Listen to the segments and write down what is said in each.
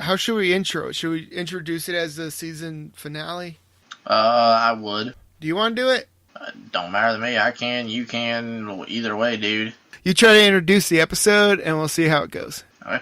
how should we intro it? Should we introduce it as the season finale? I would. Do you want to do it? Don't matter to me. I can, you can, either way, dude. You try to introduce the episode, and we'll see how it goes. Okay.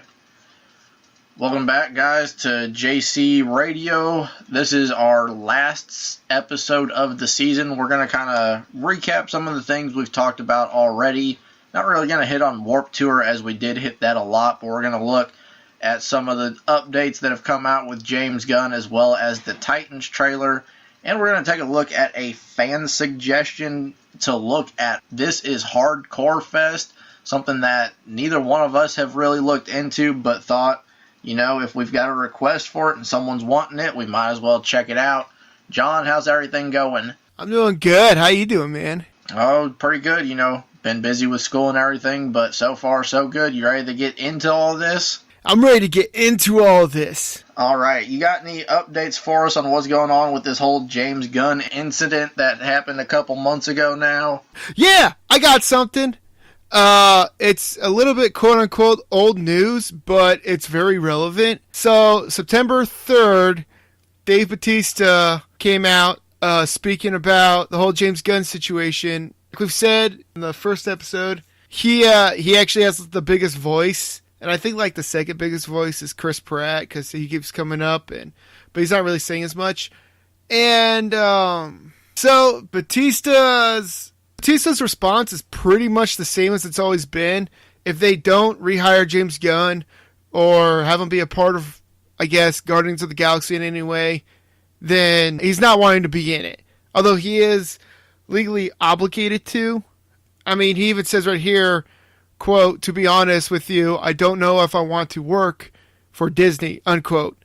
Welcome back, guys, to JC Radio. This is our last episode of the season. We're going to kind of recap some of the things we've talked about already. Not really going to hit on Warped Tour, as we did hit that a lot, but we're going to look at some of the updates that have come out with James Gunn, as well as the Titans trailer. And we're going to take a look at a fan suggestion to look at This Is Hardcore Fest, something that neither one of us have really looked into, but thought, you know, if we've got a request for it and someone's wanting it, we might as well check it out. John, how's everything going? I'm doing good. How you doing, man? Oh, pretty good, you know. Been busy with school and everything, but so far so good. You ready to get into all this? I'm ready to get into all of this. All right. You got any updates for us on what's going on with this whole James Gunn incident that happened a couple months ago now? Yeah, I got something. It's a little bit quote-unquote old news, but it's very relevant. So, September 3rd, Dave Bautista came out speaking about the whole James Gunn situation. Like we've said in the first episode, he actually has the biggest voice. And I think like the second biggest voice is Chris Pratt because he keeps coming up, but he's not really saying as much. And so Bautista's response is pretty much the same as it's always been. If they don't rehire James Gunn or have him be a part of, I guess, Guardians of the Galaxy in any way, then he's not wanting to be in it. Although he is legally obligated to. I mean, he even says right here, quote, "To be honest with you, I don't know if I want to work for Disney," unquote.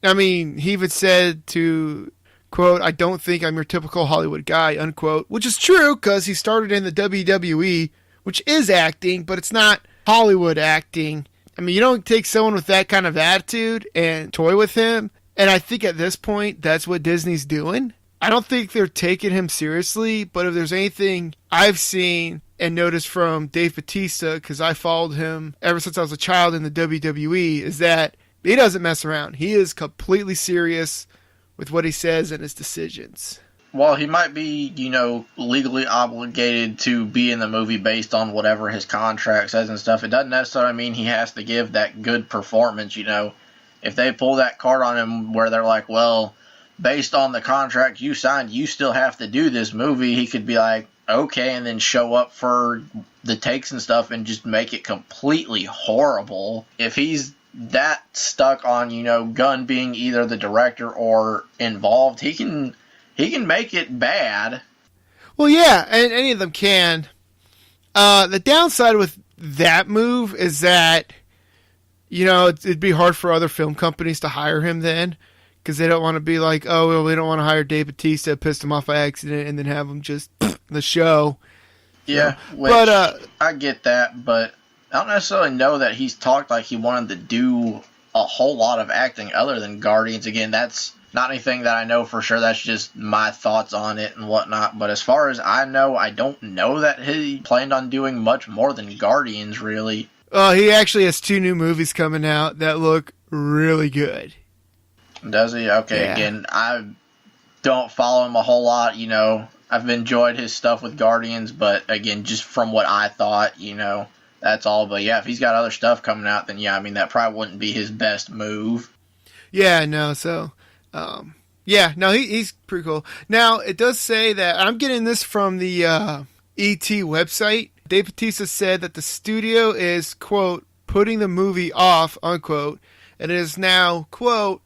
I mean, he even said to, quote, "I don't think I'm your typical Hollywood guy," unquote, which is true because he started in the WWE, which is acting, but it's not Hollywood acting. I mean, you don't take someone with that kind of attitude and toy with him. And I think at this point, that's what Disney's doing. I don't think they're taking him seriously, but if there's anything I've seen and noticed from Dave Bautista, because I followed him ever since I was a child in the WWE, is that he doesn't mess around. He is completely serious with what he says and his decisions. Well, he might be, you know, legally obligated to be in the movie based on whatever his contract says and stuff. It doesn't necessarily mean he has to give that good performance, you know. If they pull that card on him where they're like, well, based on the contract you signed, you still have to do this movie, he could be like, okay, and then show up for the takes and stuff and just make it completely horrible. If he's that stuck on, you know, Gunn being either the director or involved, he can make it bad. Well, yeah, and any of them can. The downside with that move is that, you know, it'd be hard for other film companies to hire him then, because they don't want to be like, oh, well, we don't want to hire Dave Bautista, pissed him off by accident, and then have him just the show. Yeah, but I get that, but I don't necessarily know that he's talked like he wanted to do a whole lot of acting other than Guardians. Again, that's not anything that I know for sure. That's just my thoughts on it and whatnot. But as far as I know, I don't know that he planned on doing much more than Guardians, really. He actually has 2 new movies coming out that look really good. Does he? Okay, yeah. Again, I don't follow him a whole lot, you know. I've enjoyed his stuff with Guardians, but again, just from what I thought, you know, that's all. But yeah, if he's got other stuff coming out, then yeah, I mean, that probably wouldn't be his best move. Yeah, no, so, he's pretty cool. Now, it does say that, I'm getting this from the ET website. Dave Bautista said that the studio is, quote, putting the movie off, unquote, and it is now, quote,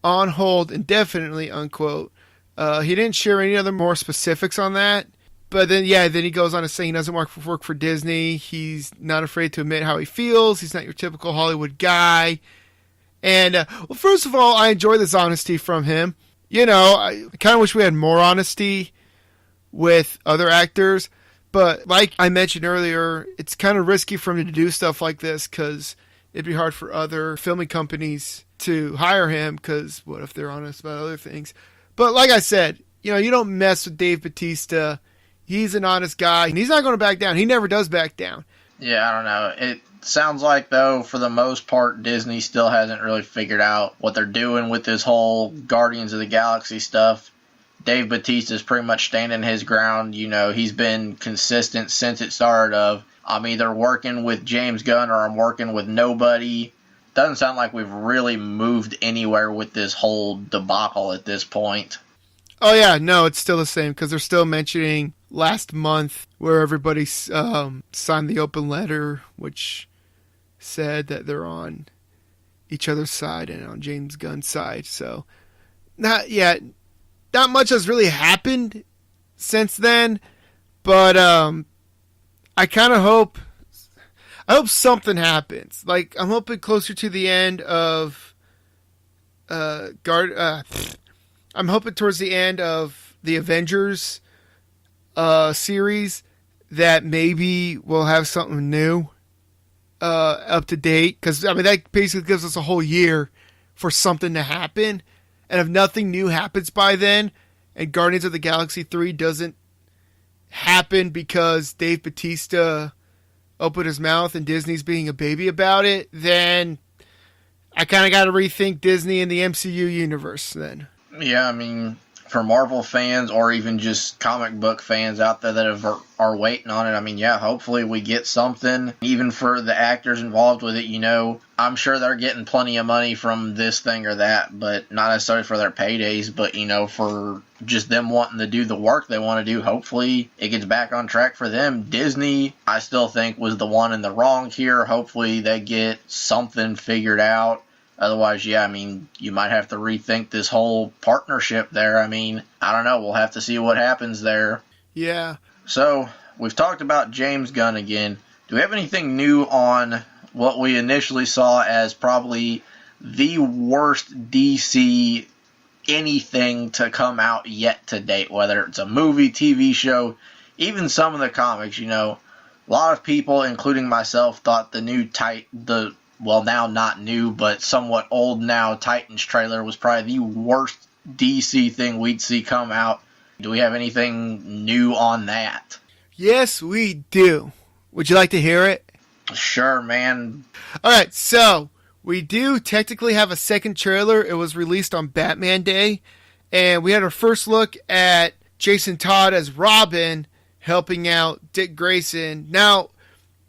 on hold indefinitely, unquote. He didn't share any other more specifics on that. But then he goes on to say he doesn't work for Disney. He's not afraid to admit how he feels. He's not your typical Hollywood guy. And, well, first of all, I enjoy this honesty from him. You know, I kind of wish we had more honesty with other actors. But like I mentioned earlier, it's kind of risky for him to do stuff like this because it'd be hard for other filming companies to hire him because what if they're honest about other things? But like I said, you know, you don't mess with Dave Bautista. He's an honest guy, and he's not going to back down. He never does back down. Yeah, I don't know. It sounds like, though, for the most part, Disney still hasn't really figured out what they're doing with this whole Guardians of the Galaxy stuff. Dave Bautista's pretty much standing his ground. You know, he's been consistent since it started of, I'm either working with James Gunn or I'm working with nobody. Doesn't sound like we've really moved anywhere with this whole debacle at this point. Oh yeah, no, it's still the same because they're still mentioning last month where everybody signed the open letter, which said that they're on each other's side and on James Gunn's side. So, not much has really happened since then, but I kind of hope something happens. Like, I'm hoping closer to the end of I'm hoping towards the end of the Avengers series that maybe we'll have something new up to date. Because, I mean, that basically gives us a whole year for something to happen. And if nothing new happens by then, and Guardians of the Galaxy 3 doesn't happen because Dave Bautista opened his mouth and Disney's being a baby about it, then I kind of got to rethink Disney and the MCU universe then. Yeah, I mean, for Marvel fans or even just comic book fans out there that are waiting on it, I mean, yeah, hopefully we get something. Even for the actors involved with it, you know, I'm sure they're getting plenty of money from this thing or that, but not necessarily for their paydays, but, you know, for just them wanting to do the work they want to do. Hopefully it gets back on track for them. Disney, I still think, was the one in the wrong here. Hopefully they get something figured out. Otherwise, yeah, I mean, you might have to rethink this whole partnership there. I mean, I don't know. We'll have to see what happens there. Yeah. So, we've talked about James Gunn again. Do we have anything new on what we initially saw as probably the worst DC anything to come out yet to date? Whether it's a movie, TV show, even some of the comics, you know. A lot of people, including myself, thought well, now not new, but somewhat old now, Titans trailer was probably the worst DC thing we'd see come out. Do we have anything new on that? Yes, we do. Would you like to hear it? Sure, man. Alright, so we do technically have a second trailer. It was released on Batman Day, and we had our first look at Jason Todd as Robin helping out Dick Grayson. Now,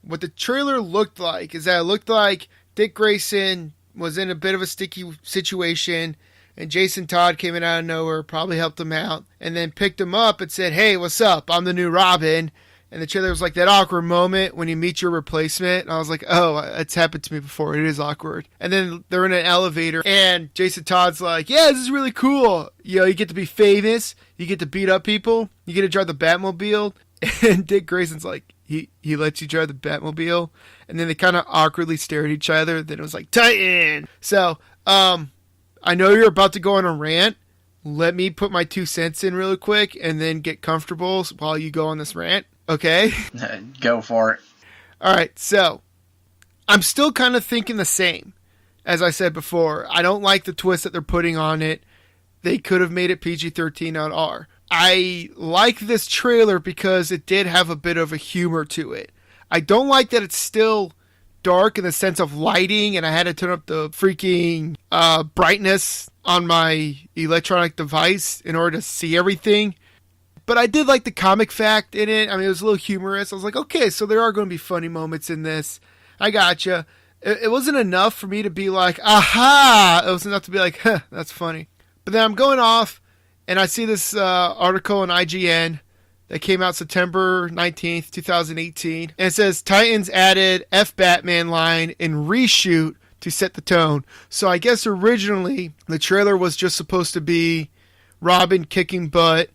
what the trailer looked like is that it looked like Dick Grayson was in a bit of a sticky situation, and Jason Todd came in out of nowhere, probably helped him out, and then picked him up and said, "Hey, what's up? I'm the new Robin." And the trailer was like that awkward moment when you meet your replacement. And I was like, oh, it's happened to me before. It is awkward. And then they're in an elevator, and Jason Todd's like, yeah, this is really cool. You know, you get to be famous. You get to beat up people. You get to drive the Batmobile. And Dick Grayson's like, he lets you drive the Batmobile. And then they kind of awkwardly stare at each other. Then it was like, Titan! So, I know you're about to go on a rant. Let me put my 2 cents in really quick and then get comfortable while you go on this rant. Okay? Go for it. Alright, so, I'm still kind of thinking the same. As I said before, I don't like the twist that they're putting on it. They could have made it PG-13, not R. I like this trailer because it did have a bit of a humor to it. I don't like that it's still dark in the sense of lighting, and I had to turn up the freaking brightness on my electronic device in order to see everything. But I did like the comic fact in it. I mean, it was a little humorous. I was like, okay, so there are going to be funny moments in this. I gotcha. It wasn't enough for me to be like, aha! It was enough to be like, huh, that's funny. But then I'm going off, and I see this article on IGN that came out September 19th, 2018. And it says, Titans added F-Batman line in reshoot to set the tone. So I guess originally the trailer was just supposed to be Robin kicking butt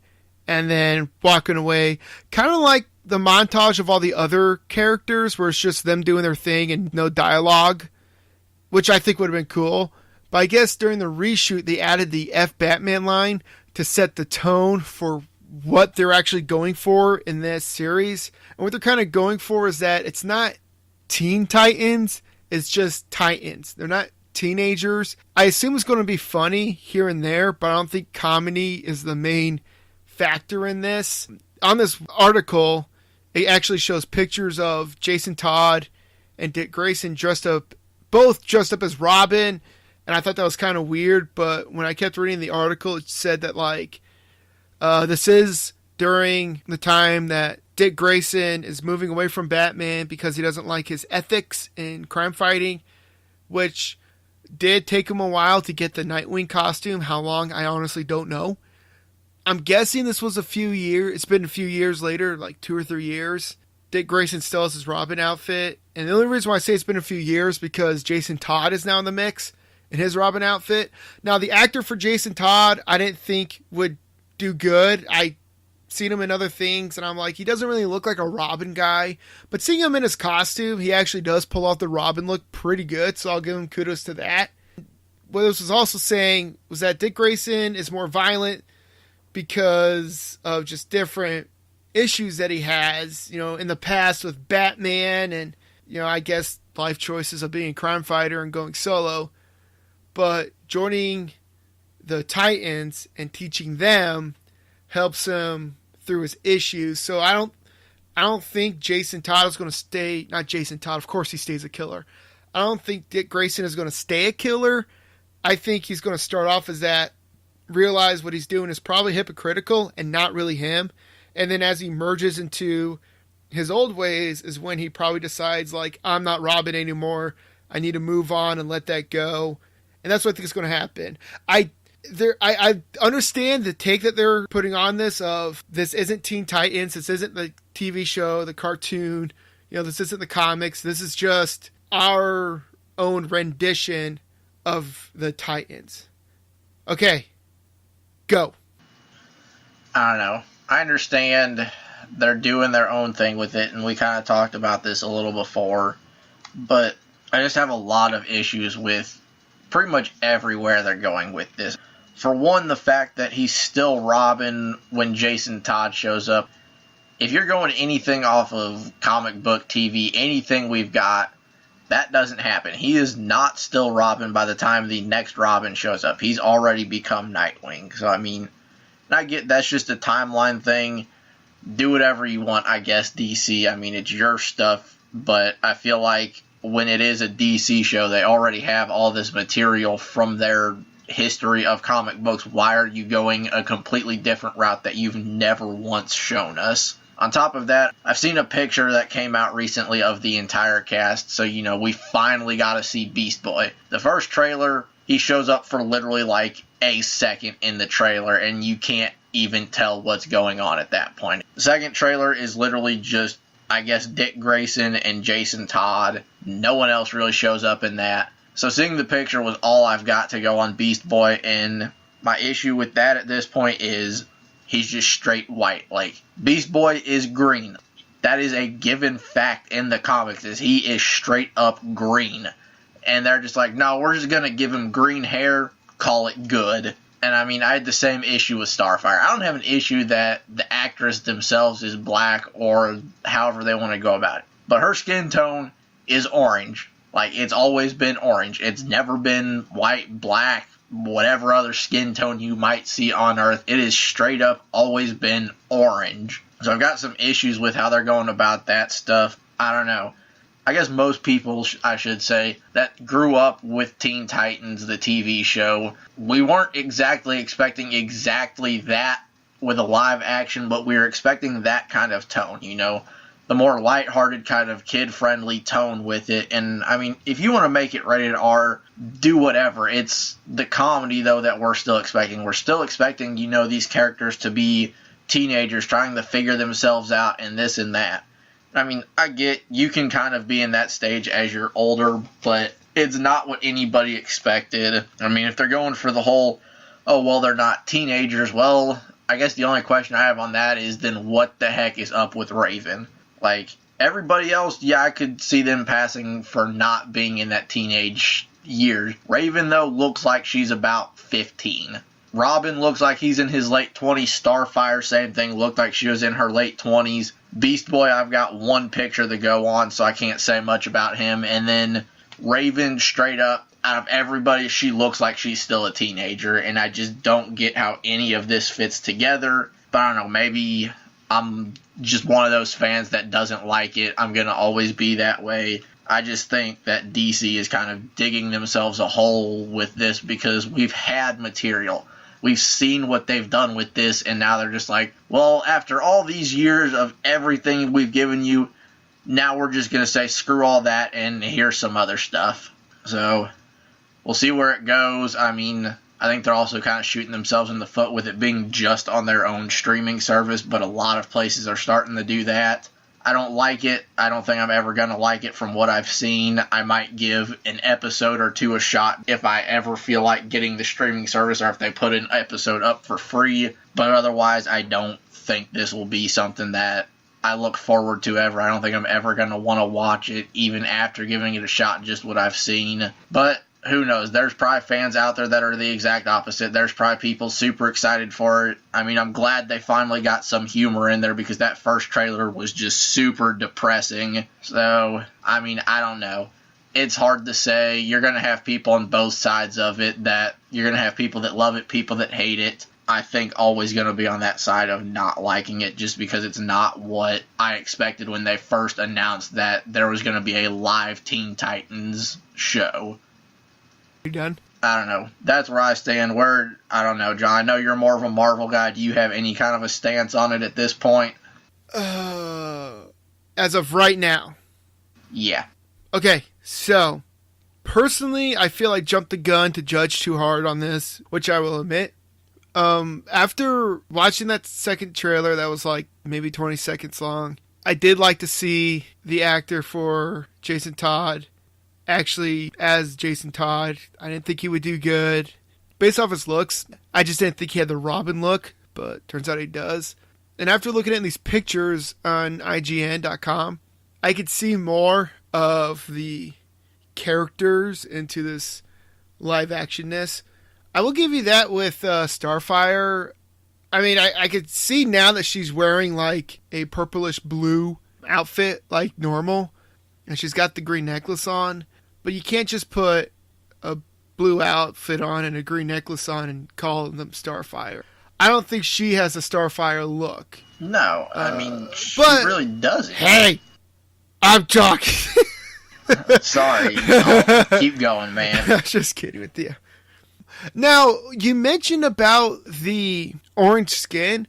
and then walking away. Kind of like the montage of all the other characters where it's just them doing their thing and no dialogue, which I think would have been cool. But I guess during the reshoot, they added the F-Batman line to set the tone for what they're actually going for in this series. And what they're kind of going for is that it's not Teen Titans, it's just Titans. They're not teenagers. I assume it's going to be funny here and there, but I don't think comedy is the main factor in this. On this article, it actually shows pictures of Jason Todd and Dick Grayson both dressed up as Robin. And I thought that was kind of weird, but when I kept reading the article, it said that, like, this is during the time that Dick Grayson is moving away from Batman because he doesn't like his ethics in crime fighting, which did take him a while to get the Nightwing costume. How long, I honestly don't know. I'm guessing this was it's been a few years later, like 2 or 3 years. Dick Grayson still has his Robin outfit. And the only reason why I say it's been a few years because Jason Todd is now in the mix in his Robin outfit. Now, the actor for Jason Todd, I didn't think would do good. I seen him in other things, and I'm like, he doesn't really look like a Robin guy. But seeing him in his costume, he actually does pull off the Robin look pretty good, so I'll give him kudos to that. What this was also saying was that Dick Grayson is more violent because of just different issues that he has, in the past with Batman and, I guess life choices of being a crime fighter and going solo. But joining the Titans and teaching them helps him through his issues. So I don't think Jason Todd is going to stay, not Jason Todd, of course he stays a killer. I don't think Dick Grayson is going to stay a killer. I think he's going to start off as that, realize what he's doing is probably hypocritical and not really him. And then as he merges into his old ways is when he probably decides, like, I'm not Robin anymore. I need to move on and let that go. And that's what I think is going to happen. I understand the take that they're putting on this of this isn't Teen Titans. This isn't the TV show, the cartoon. This isn't the comics. This is just our own rendition of the Titans. Okay. Go. I don't know. I understand they're doing their own thing with it, and we kind of talked about this a little before, but I just have a lot of issues with pretty much everywhere they're going with this. For one, the fact that he's still Robin when Jason Todd shows up. If you're going anything off of comic book TV, anything we've got, that doesn't happen. He is not still Robin by the time the next Robin shows up. He's already become Nightwing. So, I mean, I get that's just a timeline thing. Do whatever you want, I guess, DC. I mean, it's your stuff. But I feel like when it is a DC show, they already have all this material from their history of comic books. Why are you going a completely different route that you've never once shown us? On top of that, I've seen a picture that came out recently of the entire cast, so, we finally got to see Beast Boy. The first trailer, he shows up for literally like a second in the trailer, and you can't even tell what's going on at that point. The second trailer is literally just, I guess, Dick Grayson and Jason Todd. No one else really shows up in that. So seeing the picture was all I've got to go on Beast Boy, and my issue with that at this point is he's just straight white. Like, Beast Boy is green. That is a given fact in the comics, is he is straight up green. And they're just like, no, we're just going to give him green hair, call it good. And I mean, I had the same issue with Starfire. I don't have an issue that the actress themselves is black or however they want to go about it. But her skin tone is orange. Like, it's always been orange. It's never been white, black, whatever other skin tone you might see on Earth. It is straight up always been orange. So I've got some issues with how they're going about that stuff. I don't know. I guess most people, I should say, that grew up with Teen Titans, the TV show, we weren't exactly expecting exactly that with a live action, but we were expecting that kind of tone, the more lighthearted kind of kid-friendly tone with it. And, I mean, if you want to make it rated R, do whatever. It's the comedy, though, that we're still expecting. We're still expecting, these characters to be teenagers trying to figure themselves out and this and that. I mean, I get you can kind of be in that stage as you're older, but it's not what anybody expected. I mean, if they're going for the whole, oh, well, they're not teenagers, well, I guess the only question I have on that is then what the heck is up with Raven? Like, everybody else, yeah, I could see them passing for not being in that teenage years. Raven, though, looks like she's about 15. Robin looks like he's in his late 20s. Starfire, same thing, looked like she was in her late 20s. Beast Boy, I've got one picture to go on, so I can't say much about him. And then Raven, straight up, out of everybody, she looks like she's still a teenager, and I just don't get how any of this fits together. But I don't know, maybe I'm just one of those fans that doesn't like it. I'm going to always be that way. I just think that DC is kind of digging themselves a hole with this because we've had material. We've seen what they've done with this, and now they're just like, well, after all these years of everything we've given you, now we're just going to say screw all that and here's some other stuff. So we'll see where it goes. I mean, I think they're also kind of shooting themselves in the foot with it being just on their own streaming service, but a lot of places are starting to do that. I don't like it. I don't think I'm ever going to like it from what I've seen. I might give an episode or two a shot if I ever feel like getting the streaming service or if they put an episode up for free. But otherwise, I don't think this will be something that I look forward to ever. I don't think I'm ever going to want to watch it even after giving it a shot, just what I've seen. But who knows? There's probably fans out there that are the exact opposite. There's probably people super excited for it. I mean, I'm glad they finally got some humor in there because that first trailer was just super depressing. So, I mean, I don't know. It's hard to say. You're going to have people on both sides of it that you're going to have people that love it, people that hate it. I think always going to be on that side of not liking it just because it's not what I expected when they first announced that there was going to be a live Teen Titans show. You done? I don't know. That's where I stand. I don't know, John. I know you're more of a Marvel guy. Do you have any kind of a stance on it at this point? As of right now. Yeah. Okay, so personally, I feel I jumped the gun to judge too hard on this, which I will admit. After watching that second trailer that was like maybe 20 seconds long, I did like to see the actor for Jason Todd actually as Jason Todd. I didn't think he would do good. Based off his looks, I just didn't think he had the Robin look, but turns out he does. And after looking at these pictures on IGN.com, I could see more of the characters into this live actionness. I will give you that with Starfire. I mean, I could see now that she's wearing like a purplish blue outfit like normal, and she's got the green necklace on. But you can't just put a blue outfit on and a green necklace on and call them Starfire. I don't think she has a Starfire look. No, I mean, she really doesn't. Hey, I'm talking. Sorry. No, keep going, man. I'm just kidding with you. Now, you mentioned about the orange skin,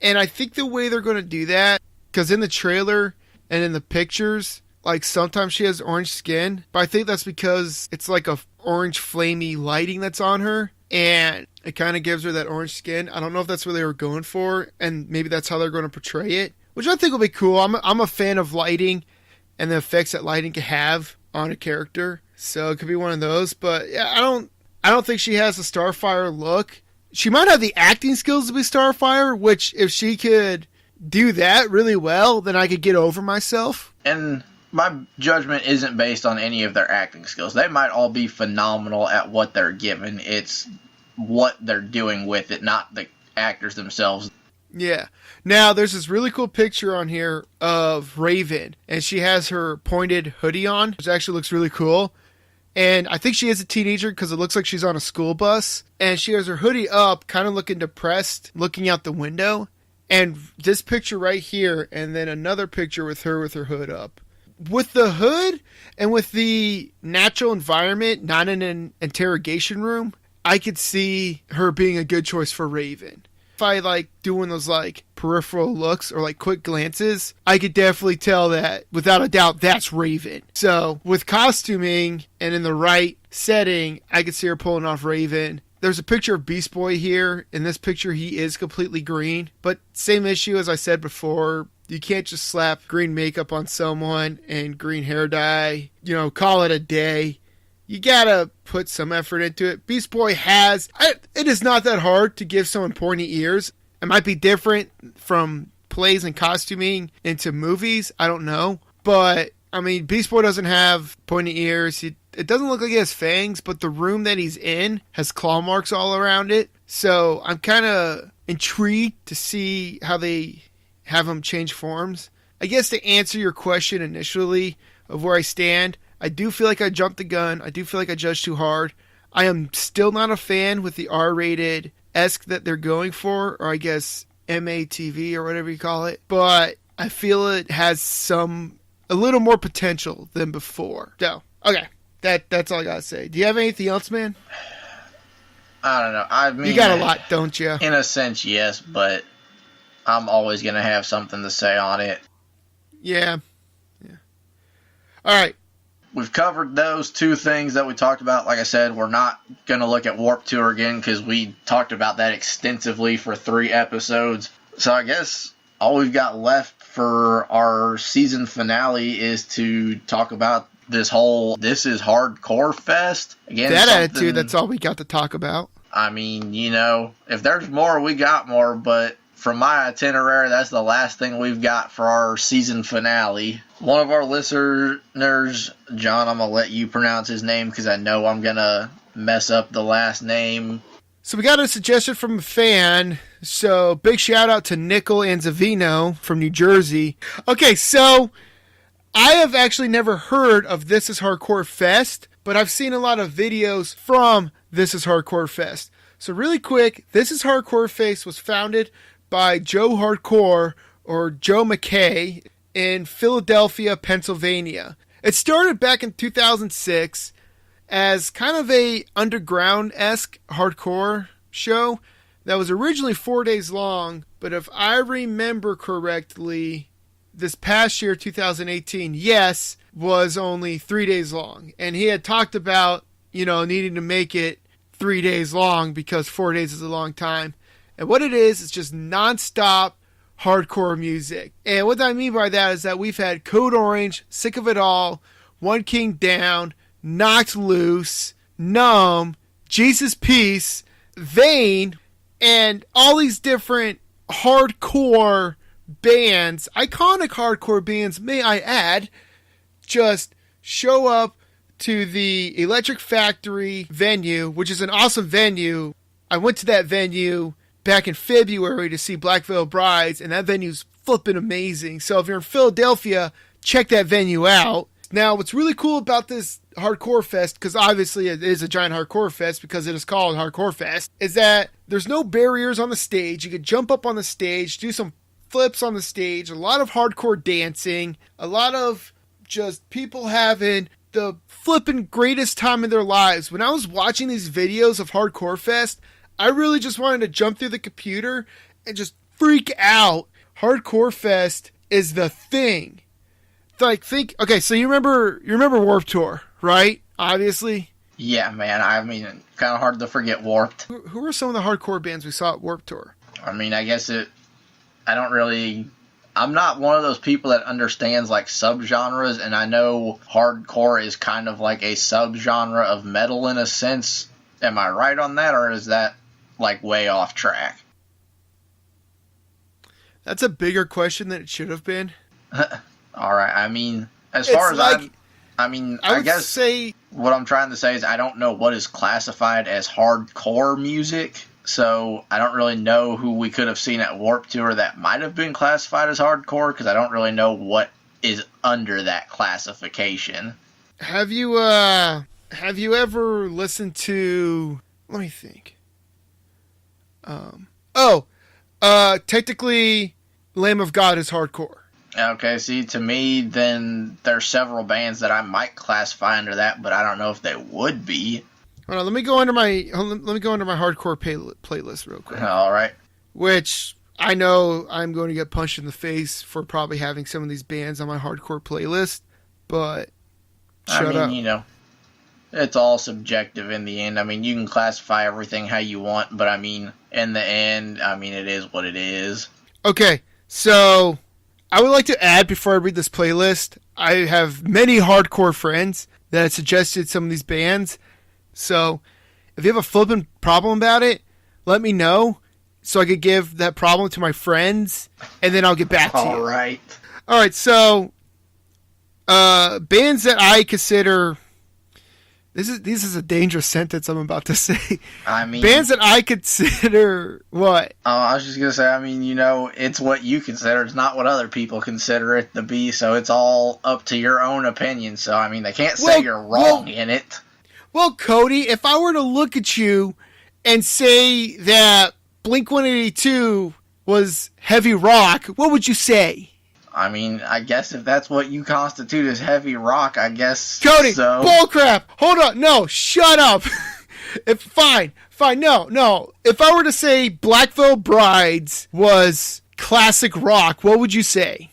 and I think the way they're going to do that, because in the trailer and in the pictures, like sometimes she has orange skin, but I think that's because it's like a orange flamey lighting that's on her, and it kind of gives her that orange skin. I don't know if that's what they were going for, and maybe that's how they're going to portray it, which I think will be cool. I'm a fan of lighting and the effects that lighting can have on a character, so it could be one of those. But yeah, I don't think she has a Starfire look. She might have the acting skills to be Starfire, which if she could do that really well, then I could get over myself. And my judgment isn't based on any of their acting skills. They might all be phenomenal at what they're given. It's what they're doing with it, not the actors themselves. Yeah. Now, there's this really cool picture on here of Raven, and she has her pointed hoodie on, which actually looks really cool. And I think she is a teenager because it looks like she's on a school bus. And she has her hoodie up, kind of looking depressed, looking out the window. And this picture right here, and then another picture with her hood up. With the hood and with the natural environment, not in an interrogation room, I could see her being a good choice for Raven. If I like doing those like peripheral looks or like quick glances, I could definitely tell that without a doubt that's Raven. So with costuming and in the right setting, I could see her pulling off Raven. There's a picture of Beast Boy here. In this picture, he is completely green, but same issue as I said before. You can't just slap green makeup on someone and green hair dye, call it a day. You gotta put some effort into it. Beast Boy it is not that hard to give someone pointy ears. It might be different from plays and costuming into movies. I don't know. But, I mean, Beast Boy doesn't have pointy ears. It doesn't look like he has fangs, but the room that he's in has claw marks all around it. So I'm kind of intrigued to see how they have him change forms. I guess to answer your question initially of where I stand, I do feel like I jumped the gun. I do feel like I judged too hard. I am still not a fan with the R-rated-esque that they're going for, or I guess MATV or whatever you call it. But I feel it has a little more potential than before. So, okay. That's all I gotta say. Do you have anything else, man? I don't know. I mean, you got a lot, don't you? In a sense, yes, but I'm always going to have something to say on it. Yeah. All right. We've covered those two things that we talked about. Like I said, we're not going to look at Warped Tour again because we talked about that extensively for 3 episodes. So I guess all we've got left for our season finale is to talk about this whole This Is Hardcore Fest. Again, that attitude, that's all we got to talk about. I mean, if there's more, we got more, but from my itinerary, that's the last thing we've got for our season finale. One of our listeners, John, I'm going to let you pronounce his name because I know I'm going to mess up the last name. So we got a suggestion from a fan. So big shout out to Nickel Anzavino from New Jersey. Okay, so I have actually never heard of This Is Hardcore Fest, but I've seen a lot of videos from This Is Hardcore Fest. So really quick, This Is Hardcore Fest was founded by Joe Hardcore, or Joe McKay, in Philadelphia, Pennsylvania. It started back in 2006 as kind of a underground-esque hardcore show that was originally 4 days long, but if I remember correctly, this past year, 2018, yes, was only 3 days long. And he had talked about, needing to make it 3 days long because 4 days is a long time. And what it is just nonstop hardcore music. And what I mean by that is that we've had Code Orange, Sick of It All, One King Down, Knocked Loose, Numb, Jesus Peace, Vane, and all these different hardcore bands, iconic hardcore bands, may I add, just show up to the Electric Factory venue, which is an awesome venue. I went to that venue back in February to see Black Veil Brides, and that venue's flipping amazing. So if you're in Philadelphia, check that venue out. Now, what's really cool about this Hardcore Fest, because obviously it is a giant Hardcore Fest because it is called Hardcore Fest, is that there's no barriers on the stage. You can jump up on the stage, do some flips on the stage, a lot of hardcore dancing, a lot of just people having the flipping greatest time in their lives. When I was watching these videos of Hardcore Fest, I really just wanted to jump through the computer and just freak out. Hardcore Fest is the thing. Okay, so you remember Warped Tour, right? Obviously. Yeah, man. I mean, kind of hard to forget Warped. Who were some of the hardcore bands we saw at Warped Tour? I mean, I guess I'm not one of those people that understands like subgenres, and I know hardcore is kind of like a subgenre of metal in a sense. Am I right on that, or is that like way off track? That's a bigger question than it should have been. All right. I mean, as far as I guess say what I'm trying to say is I don't know what is classified as hardcore music. So I don't really know who we could have seen at Warped Tour that might have been classified as hardcore because I don't really know what is under that classification. Have you ever listened to? Let me think. Technically, Lamb of God is hardcore. Okay, see, to me, then there's several bands that I might classify under that, but I don't know if they would be. Hold on, let me go under my hardcore playlist real quick. All right. Which I know I'm going to get punched in the face for probably having some of these bands on my hardcore playlist, but shut up. It's all subjective in the end. I mean, you can classify everything how you want, but I mean, in the end, it is what it is. Okay, so I would like to add before I read this playlist, I have many hardcore friends that have suggested some of these bands. So if you have a flipping problem about it, let me know so I could give that problem to my friends, and then I'll get back to you. All right. All right, so bands that I consider... This is a dangerous sentence I'm about to say. I mean... Bands that I consider... What? I was just going to say, it's what you consider. It's not what other people consider it to be, so it's all up to your own opinion. So, they can't say you're wrong in it. Well, Cody, if I were to look at you and say that Blink-182 was heavy rock, what would you say? I mean, I guess if that's what you constitute as heavy rock, I guess Cody, so. bullcrap. Hold on. No, shut up. Fine. No. If I were to say Black Veil Brides was classic rock, what would you say?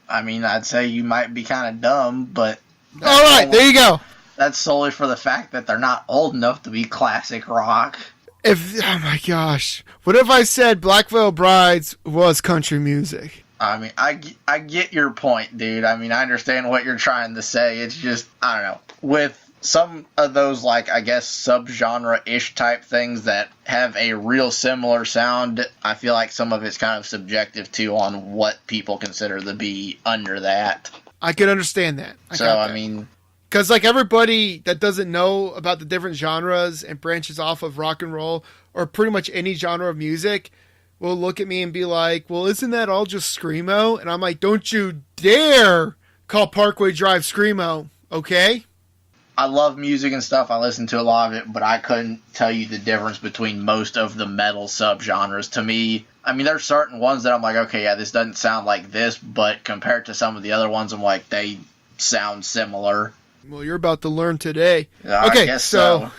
I mean, I'd say you might be kind of dumb, but... All right, there you go. That's solely for the fact that they're not old enough to be classic rock. Oh my gosh. What if I said Black Veil Brides was country music? I mean, I get your point, dude. I mean, I understand what you're trying to say. It's just, I don't know. With some of those, like, I guess, subgenre-ish type things that have a real similar sound, I feel like some of it's kind of subjective, too, on what people consider to be under that. I can understand that. I mean... Because, like, everybody that doesn't know about the different genres and branches off of rock and roll, or pretty much any genre of music, will look at me and be like, well, isn't that all just Screamo? And I'm like, don't you dare call Parkway Drive Screamo, okay? I love music and stuff. I listen to a lot of it, but I couldn't tell you the difference between most of the metal subgenres. To me, I mean, there's certain ones that I'm like, okay, yeah, this doesn't sound like this, but compared to some of the other ones, I'm like, they sound similar. Well, you're about to learn today. I guess so.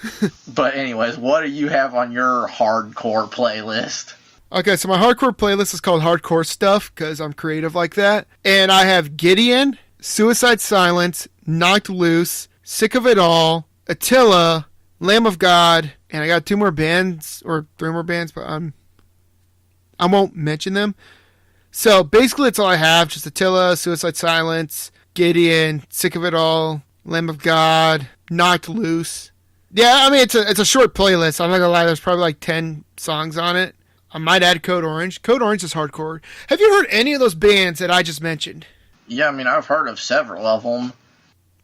But anyways, what do you have on your hardcore playlist? Okay, so my hardcore playlist is called Hardcore Stuff because I'm creative like that. And I have Gideon, Suicide Silence, Knocked Loose, Sick of It All, Attila, Lamb of God, and I got 2 more bands, or 3 more bands, but I won't mention them. So basically that's all I have, just Attila, Suicide Silence, Gideon, Sick of It All, Lamb of God, Knocked Loose. Yeah, I mean, it's a short playlist. I'm not gonna lie, there's probably like 10 songs on it. I might add Code Orange. Code Orange is hardcore. Have you heard any of those bands that I just mentioned? Yeah, I mean, I've heard of several of them.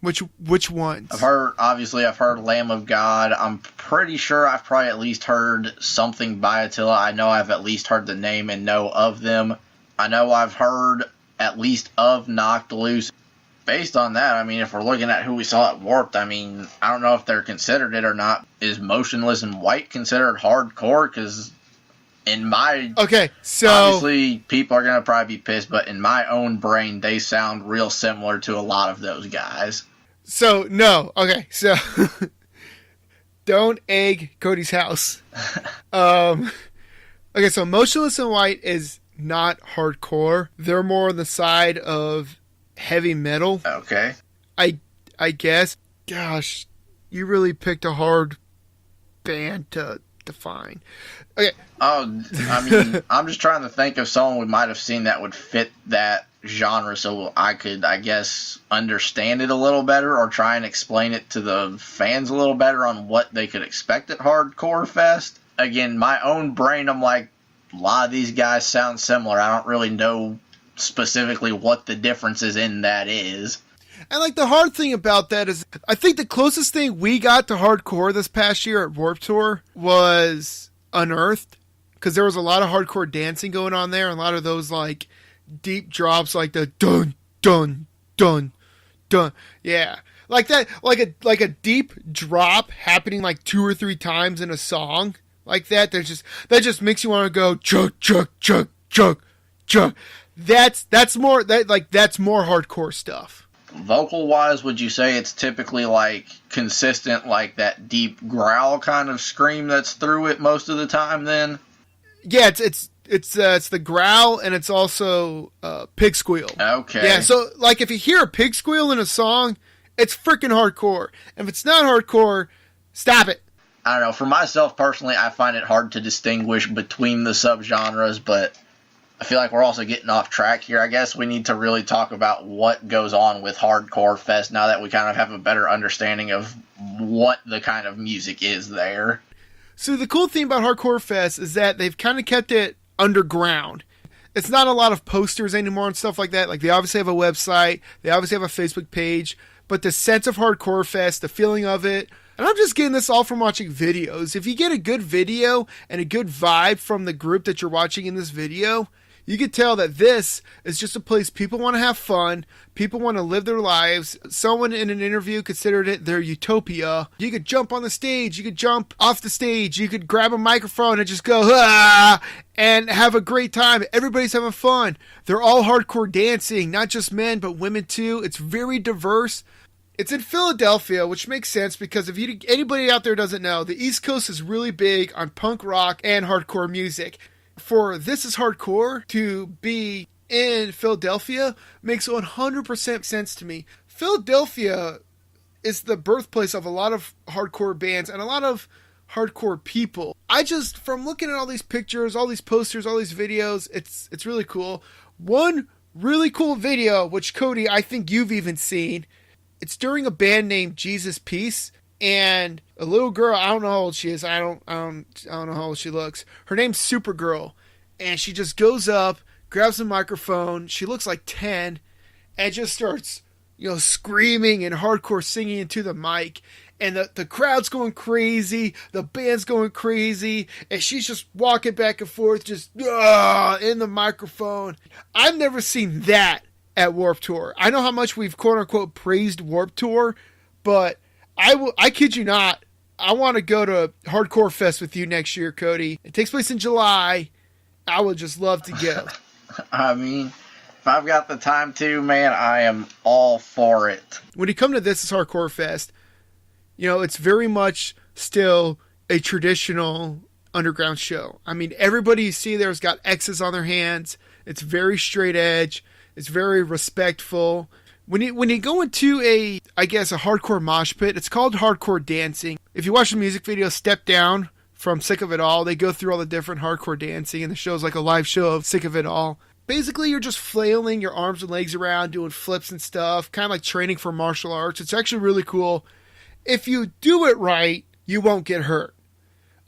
Which ones? I've heard Lamb of God. I'm pretty sure I've probably at least heard something by Attila. I know I've at least heard the name and know of them. I know I've heard at least of Knocked Loose. Based on that, I mean, if we're looking at who we saw at Warped, I mean, I don't know if they're considered it or not. Is Motionless in White considered hardcore? Because in my... Okay, so... Obviously, people are going to probably be pissed, but in my own brain, they sound real similar to a lot of those guys. So, no. Okay, so... Don't egg Cody's house. Okay, so Motionless in White is not hardcore. They're more on the side of heavy metal. Okay. I guess. Gosh, you really picked a hard band to define. Okay. Oh, I mean, I'm just trying to think of someone we might have seen that would fit that genre so I could, I guess, understand it a little better or try and explain it to the fans a little better on what they could expect at Hardcore Fest. Again, my own brain, I'm like, a lot of these guys sound similar. I don't really know specifically what the differences in that is. And like the hard thing about that is I think the closest thing we got to hardcore this past year at Warped Tour was Unearthed, because there was a lot of hardcore dancing going on there and a lot of those like deep drops like the dun dun dun dun. Yeah. Like that, like a deep drop happening like 2 or 3 times in a song. Like that just makes you want to go chug chug chug chug chug. That's more hardcore stuff. Vocal wise, would you say it's typically like consistent, like that deep growl kind of scream that's through it most of the time? Then, yeah, it's the growl and it's also pig squeal. Okay. Yeah, so like if you hear a pig squeal in a song, it's freaking hardcore. And if it's not hardcore, stop it. I don't know. For myself personally, I find it hard to distinguish between the subgenres, but I feel like we're also getting off track here. I guess we need to really talk about what goes on with Hardcore Fest now that we kind of have a better understanding of what the kind of music is there. So the cool thing about Hardcore Fest is that they've kind of kept it underground. It's not a lot of posters anymore and stuff like that. Like they obviously have a website, they obviously have a Facebook page, but the sense of Hardcore Fest, the feeling of it, and I'm just getting this all from watching videos. If you get a good video and a good vibe from the group that you're watching in this video, You could tell that this is just a place people want to have fun. People want to live their lives. Someone in an interview considered it their utopia. You could jump on the stage. You could jump off the stage. You could grab a microphone and just go, ah, and have a great time. Everybody's having fun. They're all hardcore dancing, not just men, but women too. It's very diverse. It's in Philadelphia, which makes sense because if anybody out there doesn't know, the East Coast is really big on punk rock and hardcore music. For This Is Hardcore to be in Philadelphia makes 100% sense to me. Philadelphia is the birthplace of a lot of hardcore bands and a lot of hardcore people. From looking at all these pictures, all these posters, all these videos, it's really cool. One really cool video, which Cody, I think you've even seen, it's during a band named Jesus Peace, and a little girl, I don't know how old she is, I don't know how old she looks. Her name's Supergirl, and she just goes up, grabs the microphone, she looks like 10, and just starts, screaming and hardcore singing into the mic, and the crowd's going crazy, the band's going crazy, and she's just walking back and forth, just in the microphone. I've never seen that at Warped Tour. I know how much we've quote-unquote praised Warped Tour, but I kid you not, I want to go to Hardcore Fest with you next year, Cody. It takes place in July. I would just love to go. I mean, if I've got the time to, man, I am all for it. When you come to This Is Hardcore Fest, it's very much still a traditional underground show. I mean, everybody you see there has got X's on their hands. It's very straight edge. It's very respectful. When you go into a hardcore mosh pit, it's called hardcore dancing. If you watch the music video Step Down from Sick of It All, they go through all the different hardcore dancing, and the show's like a live show of Sick of It All. Basically, you're just flailing your arms and legs around, doing flips and stuff, kind of like training for martial arts. It's actually really cool. If you do it right, you won't get hurt.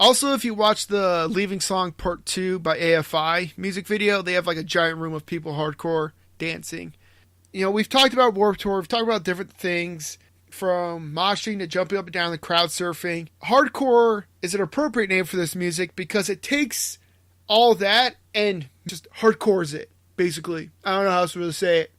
Also, if you watch the Leaving Song Part 2 by AFI music video, they have like a giant room of people hardcore dancing. We've talked about Warped Tour, we've talked about different things, from moshing to jumping up and down, the crowd surfing. Hardcore is an appropriate name for this music because it takes all that and just hardcores it, basically. I don't know how else to say it.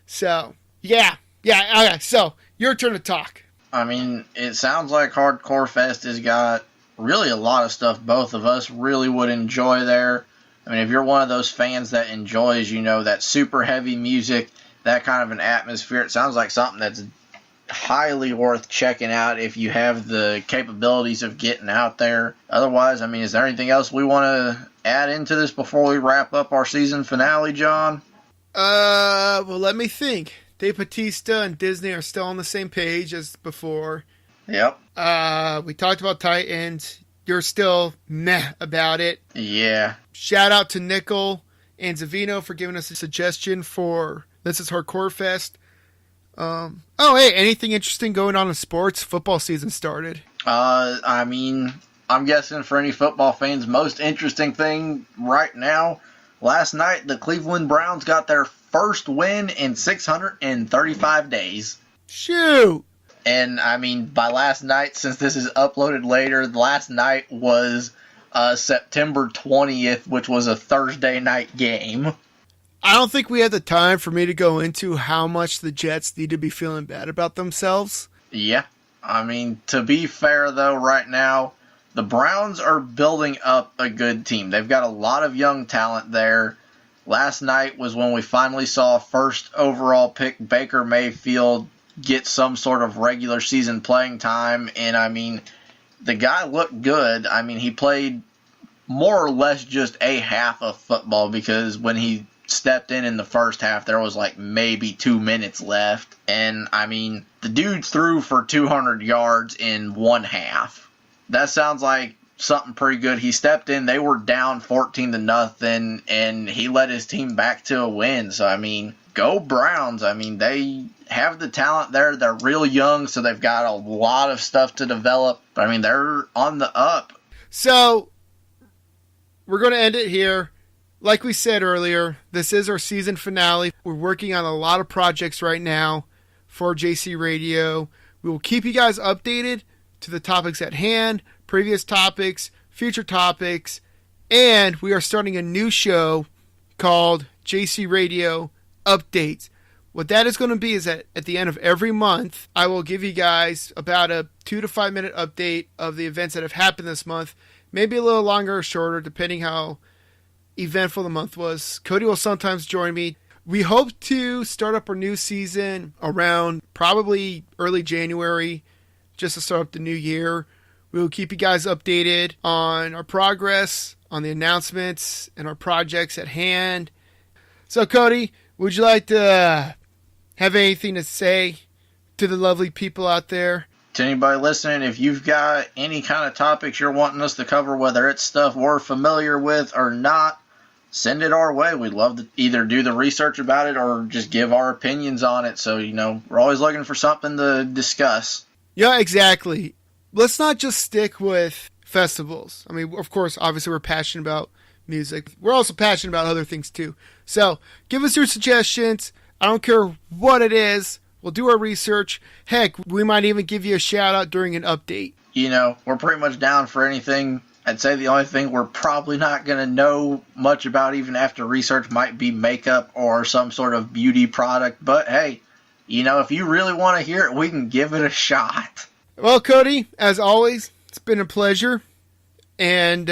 So, yeah, okay, so, your turn to talk. I mean, it sounds like Hardcore Fest has got really a lot of stuff both of us really would enjoy there. I mean, if you're one of those fans that enjoys, that super heavy music, that kind of an atmosphere, it sounds like something that's highly worth checking out if you have the capabilities of getting out there. Otherwise, I mean, is there anything else we want to add into this before we wrap up our season finale, John? Well, let me think. Dave Bautista and Disney are still on the same page as before. Yep. We talked about Titans. You're still meh about it. Yeah. Shout out to Nickel and Zavino for giving us a suggestion for This Is Hardcore Fest. Hey, anything interesting going on in sports? Football season started. I mean, I'm guessing for any football fans, most interesting thing right now, last night the Cleveland Browns got their first win in 635 days. Shoot! And, I mean, by last night, since this is uploaded later, last night was September 20th, which was a Thursday night game. I don't think we had the time for me to go into how much the Jets need to be feeling bad about themselves. Yeah. I mean, to be fair, though, right now, the Browns are building up a good team. They've got a lot of young talent there. Last night was when we finally saw first overall pick Baker Mayfield get some sort of regular season playing time. And, I mean, the guy looked good. I mean, he played more or less just a half of football because when he stepped in the first half, there was like maybe 2 minutes left. And, I mean, the dude threw for 200 yards in one half. That sounds like something pretty good. He stepped in, they were down 14-0, and he led his team back to a win. So, I mean, go Browns. I mean, they have the talent there. They're real young, so they've got a lot of stuff to develop. But, I mean, they're on the up. So, we're going to end it here. Like we said earlier, this is our season finale. We're working on a lot of projects right now for JC Radio. We will keep you guys updated to the topics at hand, previous topics, future topics, and we are starting a new show called JC Radio Updates. What that is going to be is that at the end of every month, I will give you guys about a 2 to 5 minute update of the events that have happened this month. Maybe a little longer or shorter, depending how eventful the month was. Cody will sometimes join me. We hope to start up our new season around probably early January, just to start up the new year. We will keep you guys updated on our progress, on the announcements, and our projects at hand. So, Cody, would you like to have anything to say to the lovely people out there? To anybody listening, if you've got any kind of topics you're wanting us to cover, whether it's stuff we're familiar with or not, send it our way. We'd love to either do the research about it or just give our opinions on it. So, we're always looking for something to discuss. Yeah, exactly. Let's not just stick with festivals. I mean, of course, obviously we're passionate about music. We're also passionate about other things too. So give us your suggestions. I don't care what it is. We'll do our research. Heck, we might even give you a shout out during an update. We're pretty much down for anything. I'd say the only thing we're probably not going to know much about even after research might be makeup or some sort of beauty product. But hey, if you really want to hear it, we can give it a shot. Well, Cody, as always, it's been a pleasure. And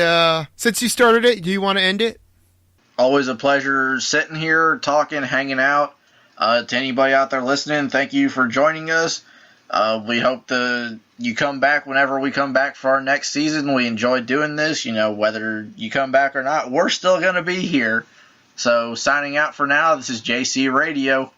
since you started it, do you want to end it? Always a pleasure sitting here, talking, hanging out. To anybody out there listening, thank you for joining us. We hope you come back whenever we come back for our next season. We enjoy doing this. Whether you come back or not, we're still going to be here. So signing out for now, this is JC Radio.